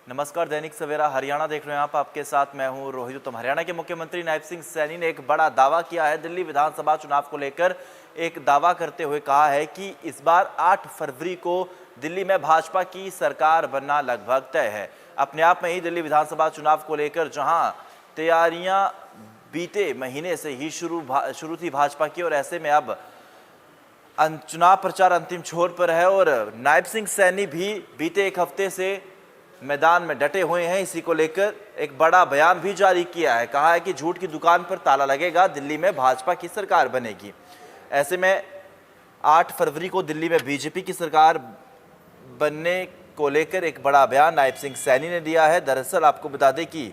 नमस्कार, दैनिक सवेरा हरियाणा देख रहे हैं आप। आपके साथ मैं हूं रोहित उत्तम। हरियाणा के मुख्यमंत्री नायब सिंह सैनी ने एक बड़ा दावा किया है। दिल्ली विधानसभा चुनाव को लेकर एक दावा करते हुए कहा है कि इस बार 8 फरवरी को दिल्ली में भाजपा की सरकार बनना लगभग तय है। अपने आप में ही दिल्ली विधानसभा चुनाव को लेकर जहां तैयारियां बीते महीने से ही शुरू थी भाजपा की, और ऐसे में अब चुनाव प्रचार अंतिम छोर पर है और नायब सिंह सैनी भी बीते एक हफ्ते से मैदान में डटे हुए हैं। इसी को लेकर एक बड़ा बयान भी जारी किया है। कहा है कि झूठ की दुकान पर ताला लगेगा, दिल्ली में भाजपा की सरकार बनेगी। ऐसे में 8 फरवरी को दिल्ली में बीजेपी की सरकार बनने को लेकर एक बड़ा बयान नायब सिंह सैनी ने दिया है। दरअसल आपको बता दें कि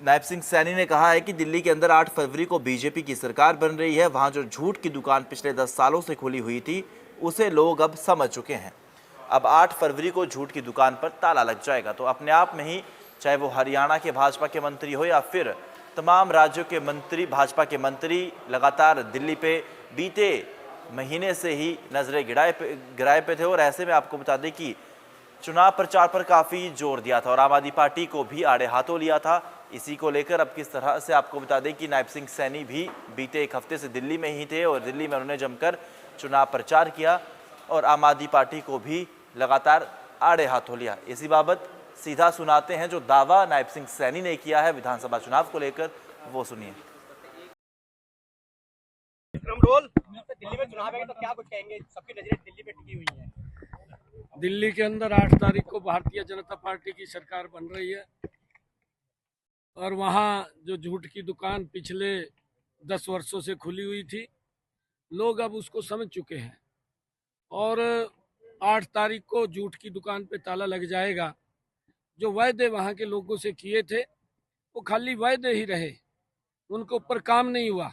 नायब सिंह सैनी ने कहा है कि दिल्ली के अंदर 8 फरवरी को बीजेपी की सरकार बन रही है। वहां जो झूठ की दुकान पिछले 10 सालों से खुली हुई थी, उसे लोग अब समझ चुके हैं। अब 8 फरवरी को झूठ की दुकान पर ताला लग जाएगा। तो अपने आप में ही, चाहे वो हरियाणा के भाजपा के मंत्री हो या फिर तमाम राज्यों के मंत्री, भाजपा के मंत्री लगातार दिल्ली पे बीते महीने से ही नजरें गिराए पे थे। और ऐसे में आपको बता दें कि चुनाव प्रचार पर काफ़ी जोर दिया था और आम आदमी पार्टी को भी आड़े हाथों लिया था। इसी को लेकर अब किस तरह से, आपको बता दें कि नायब सिंह सैनी भी बीते एक हफ्ते से दिल्ली में ही थे और दिल्ली में उन्होंने जमकर चुनाव प्रचार किया और आम आदमी पार्टी को भी लगातार आड़े हाथों लिया। इसी बाबत सीधा सुनाते हैं जो दावा नायब सिंह सैनी ने किया है विधानसभा चुनाव को लेकर, वो सुनिए। दिल्ली में चुनाव है तो क्या कुछ कहेंगे? सबकी नजरें दिल्ली पे टिकी हुई हैं। दिल्ली के अंदर 8 तारीख को भारतीय जनता पार्टी की सरकार बन रही है और वहाँ जो झूठ की दुकान पिछले 10 वर्षों से खुली हुई थी, लोग अब उसको समझ चुके हैं और 8 तारीख को झूठ की दुकान पे ताला लग जाएगा। जो वायदे वहाँ के लोगों से किए थे वो खाली वायदे ही रहे, उनके ऊपर काम नहीं हुआ।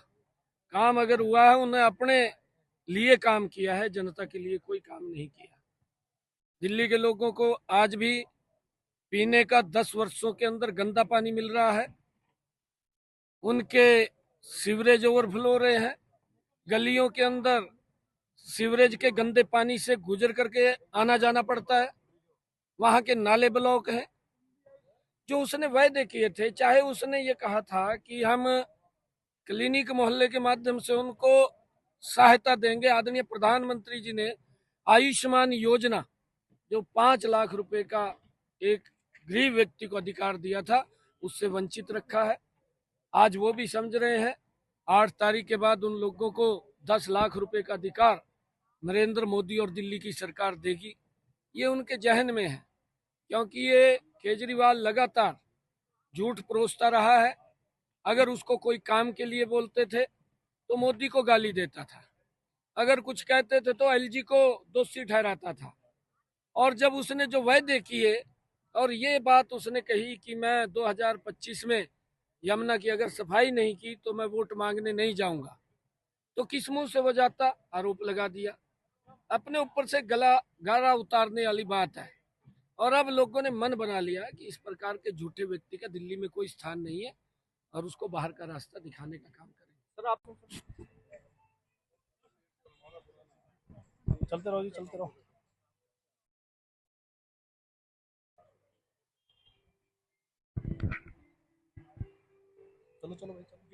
काम अगर हुआ है, उन्हें अपने लिए काम किया है, जनता के लिए कोई काम नहीं किया। दिल्ली के लोगों को आज भी पीने का 10 वर्षों के अंदर गंदा पानी मिल रहा है। उनके सीवरेज ओवरफ्लो हो रहे हैं। गलियों के अंदर सीवरेज के गंदे पानी से गुजर करके आना जाना पड़ता है। वहां के नाले ब्लॉक हैं। जो उसने वायदे किए थे, चाहे उसने ये कहा था कि हम क्लिनिक मोहल्ले के माध्यम से उनको सहायता देंगे। आदरणीय प्रधानमंत्री जी ने आयुष्मान योजना, जो 5 लाख रुपए का एक गरीब व्यक्ति को अधिकार दिया था, उससे वंचित रखा है। आज वो भी समझ रहे हैं 8 तारीख के बाद उन लोगों को 10 लाख रुपए का अधिकार नरेंद्र मोदी और दिल्ली की सरकार देगी। ये उनके जहन में है, क्योंकि ये केजरीवाल लगातार झूठ परोसता रहा है। अगर उसको कोई काम के लिए बोलते थे तो मोदी को गाली देता था, अगर कुछ कहते थे तो एलजी को दोषी ठहराता था। और जब उसने जो वायदे किए और ये बात उसने कही कि मैं 2025 में यमुना की अगर सफाई नहीं की तो मैं वोट मांगने नहीं जाऊंगा, तो किस मुंह से वो जाता? आरोप लगा दिया। अपने ऊपर से गला गारा उतारने वाली बात है। और अब लोगों ने मन बना लिया कि इस प्रकार के झूठे व्यक्ति का दिल्ली में कोई स्थान नहीं है और उसको बाहर का रास्ता दिखाने का काम करें। सर आप चलते रहो जी, चलते रहो। चलो चलो भाई, चलो।